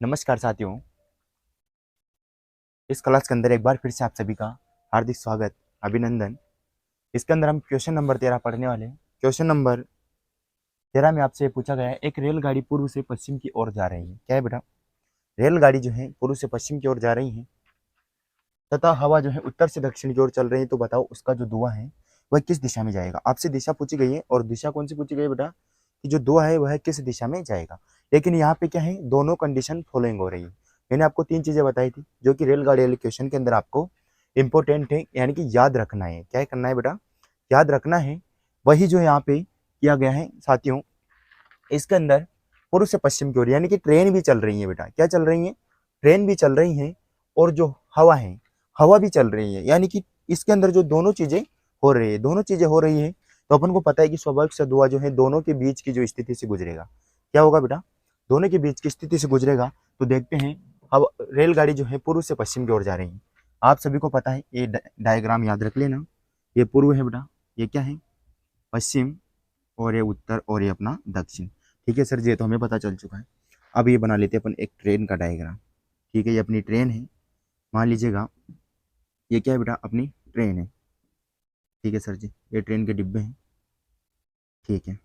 नमस्कार साथियों। इस क्लास के अंदर एक बार फिर से आप सभी का हार्दिक स्वागत, अभिनंदन। इसके अंदर हम क्वेश्चन नंबर 13 पढ़ने वाले हैं। क्वेश्चन नंबर 13 में आपसे पूछा गया है, एक रेलगाड़ी पूर्व से पश्चिम की ओर जा रही है। क्या है बेटा? रेलगाड़ी जो है पूर्व से पश्चिम की ओर जा रही है तथा हवा जो है उत्तर से दक्षिण की ओर चल रही है। तो बताओ उसका जो धुआं है वह किस दिशा में जाएगा। आपसे दिशा पूछी गई है और दिशा कौन सी पूछी गई है बेटा? कि जो धुआं है वह किस दिशा में जाएगा। लेकिन यहाँ पे क्या है, दोनों कंडीशन फॉलोइंग हो रही है। मैंने आपको तीन चीजें बताई थी जो कि रेलगाड़ी वाले क्वेश्चन के अंदर आपको इंपॉर्टेंट है, यानी कि याद रखना है। क्या करना है बेटा? याद रखना है। वही जो यहाँ पे किया गया है साथियों। इसके अंदर पूर्व से पश्चिम की ओर यानी कि ट्रेन भी चल रही है बेटा। क्या चल रही है? ट्रेन भी चल रही है और जो हवा है, हवा भी चल रही है। यानी कि इसके अंदर जो दोनों चीजें हो रही है, दोनों चीजें हो रही है, तो अपन को पता है कि स्वाभाविक से धुआं जो है दोनों के बीच की जो स्थिति से गुजरेगा। क्या होगा बेटा? दोनों के बीच की स्थिति से गुजरेगा। तो देखते हैं, अब रेलगाड़ी जो है पूर्व से पश्चिम की ओर जा रही है। आप सभी को पता है, ये डायग्राम याद रख लेना। ये पूर्व है बेटा, ये क्या है? पश्चिम, और ये उत्तर, और ये अपना दक्षिण। ठीक है सर जी, ये तो हमें पता चल चुका है। अब ये बना लेते हैं अपन एक ट्रेन का डायग्राम। ठीक है, ये अपनी ट्रेन है। मान लीजिएगा ये क्या है बेटा? अपनी ट्रेन है। ठीक है सर जी, ये ट्रेन के डिब्बे हैं। ठीक है।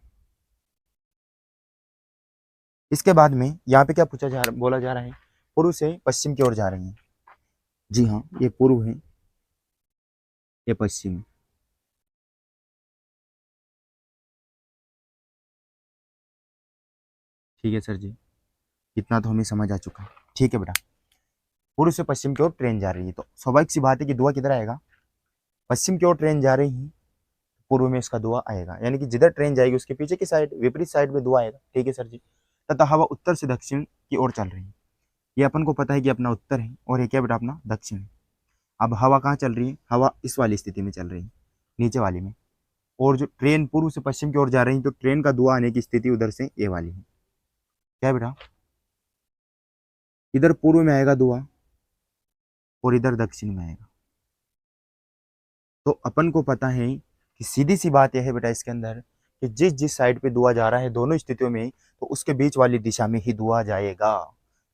इसके बाद में यहाँ पे क्या बोला जा रहा है? पूर्व से पश्चिम की ओर जा रही है। जी हाँ, ये पूर्व है, ये पश्चिम है। ठीक है सर जी, इतना तो हमें समझ आ चुका है। ठीक है बेटा, पूर्व से पश्चिम की ओर ट्रेन जा रही है तो स्वाभाविक सी बात है कि धुआं किधर आएगा? पश्चिम की ओर ट्रेन जा रही है, पूर्व में इसका धुआं आएगा। यानी कि जिधर ट्रेन जाएगी उसके पीछे की साइड, विपरीत साइड में धुआं आएगा। ठीक है सर जी। तथा हवा उत्तर से दक्षिण की ओर चल रही है। ये अपन को पता है कि अपना उत्तर है और ये क्या बेटा? अपना दक्षिण है। अब हवा कहाँ चल रही है? हवा इस वाली स्थिति में चल रही है, नीचे वाली में। और जो ट्रेन पूर्व से पश्चिम की ओर जा रही है तो ट्रेन का धुआं आने की स्थिति उधर से ये वाली है। क्या बेटा? इधर पूर्व में आएगा धुआं और इधर दक्षिण में आएगा। तो अपन को पता है कि सीधी सी बात यह है बेटा इसके अंदर, कि जिस जिस साइड पे धुआं जा रहा है दोनों स्थितियों में, तो उसके बीच वाली दिशा में ही धुआं जाएगा।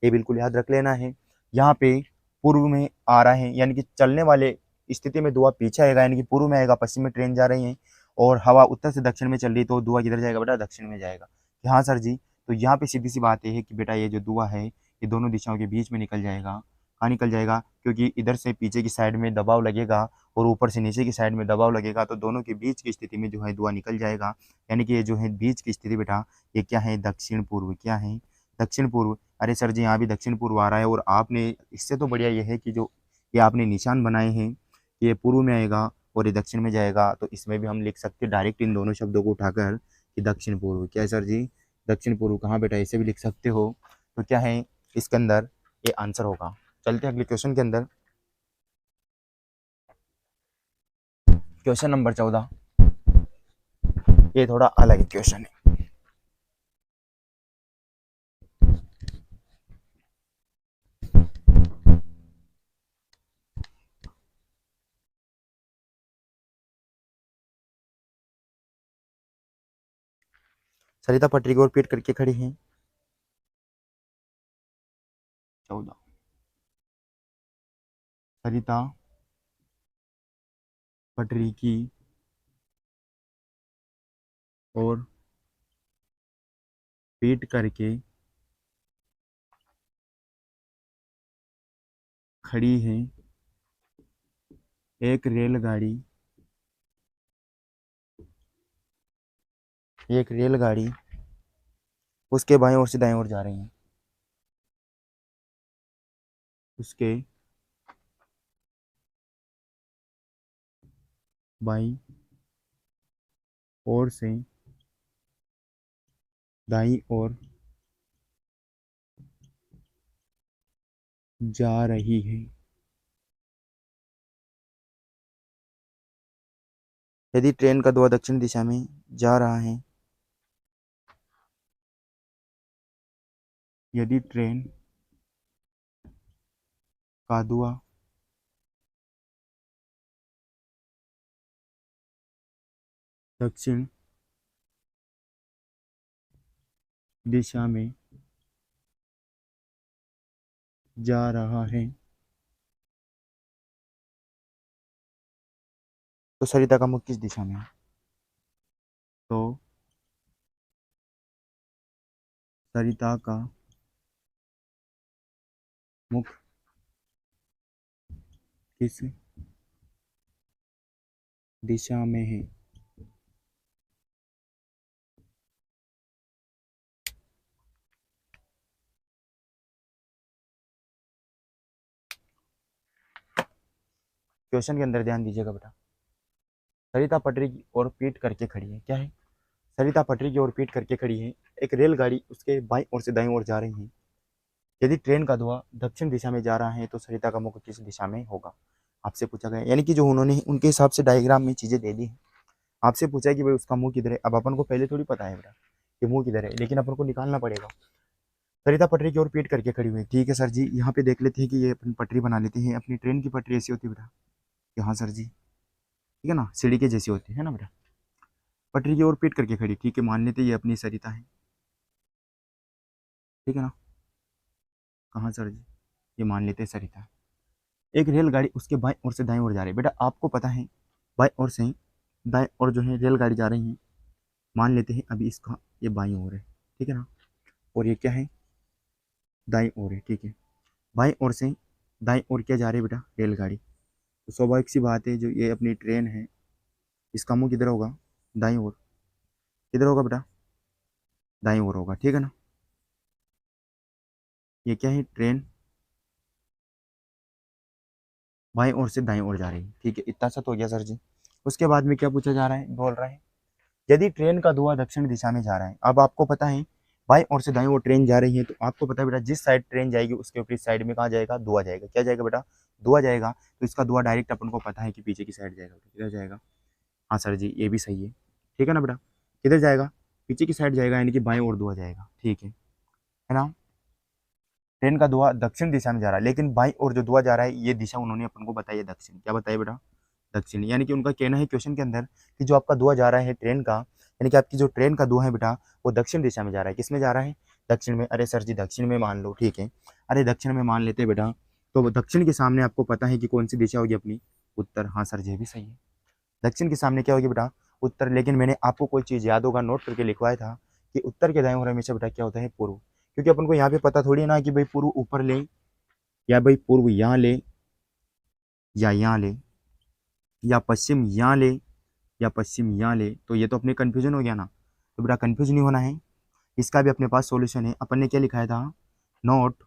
ये बिल्कुल याद रख लेना है। यहाँ पे पूर्व में आ रहा है यानी कि चलने वाले स्थिति में धुआं पीछे आएगा, यानी कि पूर्व में आएगा, पश्चिम में ट्रेन जा रही है। और हवा उत्तर से दक्षिण में चल रही है तो धुआं किधर जाएगा बेटा? दक्षिण में जाएगा। हाँ सर जी। तो यहाँ पे सीधी सी बात यह है कि बेटा ये जो धुआं है ये दोनों दिशाओं के बीच में निकल जाएगा। कहाँ निकल जाएगा? क्योंकि इधर से पीछे की साइड में दबाव लगेगा और ऊपर से नीचे की साइड में दबाव लगेगा, तो दोनों के बीच की स्थिति में जो है धुआं निकल जाएगा। यानी कि ये जो है बीच की स्थिति बेटा, ये क्या है? दक्षिण पूर्व। क्या है? दक्षिण पूर्व। अरे सर जी, यहाँ भी दक्षिण पूर्व आ रहा है और आपने इससे तो बढ़िया ये है कि जो ये आपने निशान बनाए हैं, ये पूर्व में आएगा और ये दक्षिण में जाएगा। तो इसमें भी हम लिख सकते हैं डायरेक्ट इन दोनों शब्दों को उठाकर कि दक्षिण पूर्व। क्या है सर जी? दक्षिण पूर्व। कहाँ बेटा? ऐसे भी लिख सकते हो। तो क्या है इसके अंदर? ये आंसर होगा। चलते हैं अगले क्वेश्चन के अंदर। क्वेश्चन नंबर 14, ये थोड़ा अलग क्वेश्चन है। सरिता पटरी को रिपीट करके खड़ी है। 14, सरिता पटरी की और पीट करके खड़ी है एक रेलगाड़ी। एक रेलगाड़ी उसके बाएं ओर से दाएं ओर जा रही है। उसके बाईं ओर से दाईं ओर जा रही है। यदि ट्रेन का धुआं दक्षिण दिशा में जा रहा है, यदि ट्रेन का धुआं दक्षिण दिशा में जा रहा है तो सरिता का मुख किस दिशा में है? तो सरिता का मुख किस दिशा में है? क्वेश्चन के अंदर ध्यान दीजिएगा बेटा। सरिता पटरी की ओर पीट करके खड़ी है। क्या है? सरिता पटरी की ओर पीट करके खड़ी है। एक रेलगाड़ी उसके बाईं ओर से दाईं ओर जा रही है। यदि ट्रेन का धुआं दक्षिण दिशा में जा रहा है तो सरिता का मुख किस दिशा में होगा? आपसे पूछा गया, यानी कि जो उन्होंने उनके हिसाब से डायग्राम में चीजें दे दी हैं। आपसे पूछा है कि भाई उसका मुंह किधर है। अब अपन को पहले थोड़ी पता है बेटा कि मुंह किधर है, लेकिन अपन को निकालना पड़ेगा। सरिता पटरी की ओर पीट करके खड़ी हुई है। ठीक है सर जी, यहाँ पे देख लेते हैं कि ये अपन पटरी बना लेते हैं। अपनी ट्रेन की पटरी ऐसी होती है बेटा कि हाँ सर जी, ठीक है ना, सीढ़ी के जैसी होती है ना बेटा। पटरी की ओर पीट करके खड़ी, ठीक है, मान लेते ये अपनी सरिता है, ठीक है ना। कहाँ सर जी? ये मान लेते सरिता है। एक रेलगाड़ी उसके बाईं ओर से दाईं ओर जा रही है। बेटा आपको पता है बाईं ओर से दाईं ओर जो है रेलगाड़ी जा रही है। मान लेते हैं अभी इसका ये बाईं ओर है, ठीक है ना, और ये क्या है? दाईं ओर है, ठीक है। बाईं ओर से दाईं ओर क्या जा रही है बेटा? रेलगाड़ी। तो स्वाभाविक सी बात है जो ये अपनी ट्रेन है, इसका मुंह किधर होगा? दाईं ओर। किधर होगा बेटा? दाईं ओर होगा, ठीक है ना। ये क्या है? ट्रेन बाईं ओर से दाईं ओर जा रही है, ठीक है। इतना सा तो हो गया सर जी। उसके बाद में क्या पूछा जा रहा है? बोल रहा है यदि ट्रेन का धुआं दक्षिण दिशा में जा रहा है। अब आपको पता है बाईं ओर से दाईं ओर ट्रेन जा रही है, तो आपको पता है बेटा जिस साइड ट्रेन जाएगी उसके ऊपरी साइड में कहाँ जाएगा? धुआं जाएगा। क्या जाएगा बेटा? धुआं जाएगा। तो इसका धुआं डायरेक्ट अपन को पता है कि पीछे की साइड जाएगा। किधर जाएगा? हाँ सर जी, ये भी सही है, ठीक है ना बेटा। किधर जाएगा? पीछे की साइड जाएगा, यानी कि बाईं ओर धुआं जाएगा, ठीक है ना। ट्रेन का धुआं दक्षिण दिशा में जा रहा है, लेकिन बाईं ओर जो धुआं जा रहा है ये दिशा उन्होंने अपन को बताई है दक्षिण। क्या बताया बेटा? दक्षिण। यानी कि उनका कहना है क्वेश्चन के अंदर कि जो आपका धुआं जा रहा है ट्रेन का, यानी कि आपकी जो ट्रेन का धुआं है बेटा वो दक्षिण दिशा में जा रहा है। किस में जा रहा है? दक्षिण में। अरे सर जी दक्षिण में मान लो, ठीक है। अरे दक्षिण में मान लेते बेटा, तो दक्षिण के सामने आपको पता है कि कौन सी दिशा होगी अपनी? उत्तर। हाँ सर जी, ये भी सही है। दक्षिण के सामने क्या होगी बेटा? उत्तर। लेकिन मैंने आपको कोई चीज़ याद होगा नोट करके लिखवाया था कि उत्तर के दाएं ओर हमेशा बेटा क्या होता है? पूर्व। क्योंकि अपन को यहाँ पे पता थोड़ी ना कि भाई पूर्व ऊपर ले, या भाई पूर्व यहाँ ले, या यहाँ ले, या पश्चिम यहाँ ले, या पश्चिम यहाँ ले। तो ये तो अपने कन्फ्यूजन हो गया ना। तो बेटा कन्फ्यूज नहीं होना है, इसका भी अपने पास सॉल्यूशन है। अपन ने क्या लिखाया था? नोट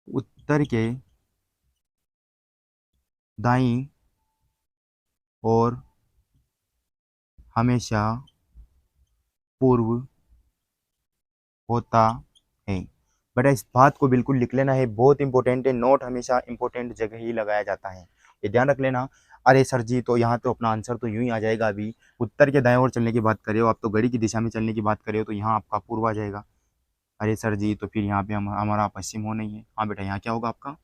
उत्तर के दाईं और हमेशा पूर्व होता है। बेटा इस बात को बिल्कुल लिख लेना है, बहुत इंपॉर्टेंट है। नोट हमेशा इंपॉर्टेंट जगह ही लगाया जाता है, ये ध्यान रख लेना। अरे सर जी तो यहाँ तो अपना आंसर तो यूं ही आ जाएगा। अभी उत्तर के दाएं ओर चलने की बात कर रहे हो आप, तो घड़ी की दिशा में चलने की बात कर रहे हो, तो यहाँ आपका पूर्व आ जाएगा। अरे सर जी तो फिर यहाँ पे हमारा पश्चिम हो नहीं है। हाँ बेटा यहाँ क्या होगा? आपका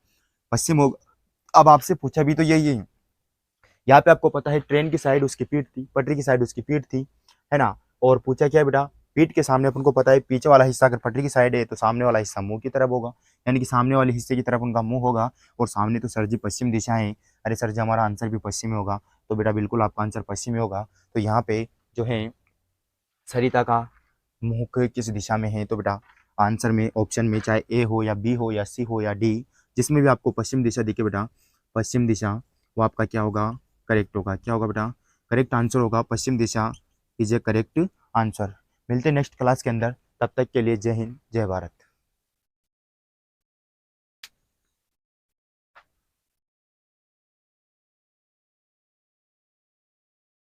पश्चिम होगा। अब आपसे पूछा भी तो यही है। यहाँ पे आपको पता है ट्रेन की साइड उसकी पीठ थी, पटरी की साइड उसकी पीठ थी, है ना। और पूछा क्या है बेटा? पीठ के सामने अपन को पता है पीछे वाला हिस्सा अगर पटरी की साइड है तो सामने वाला हिस्सा मुंह की तरफ होगा, यानी कि सामने वाले हिस्से की तरफ उनका मुंह होगा। और सामने तो सर जी पश्चिम दिशा है। अरे सर जी हमारा आंसर भी पश्चिम में होगा, तो बेटा बिल्कुल आपका आंसर पश्चिम में होगा। तो यहाँ पे जो है सरिता का मुंह किस दिशा में है? तो बेटा आंसर में ऑप्शन में चाहे ए हो या बी हो या सी हो या डी, जिसमें भी आपको पश्चिम दिशा दिखे बेटा, पश्चिम दिशा वो आपका क्या होगा? करेक्ट होगा। क्या होगा बेटा? करेक्ट आंसर होगा पश्चिम दिशा इज ए करेक्ट आंसर। मिलते हैं नेक्स्ट क्लास के अंदर, तब तक के लिए जय हिंद जय भारत।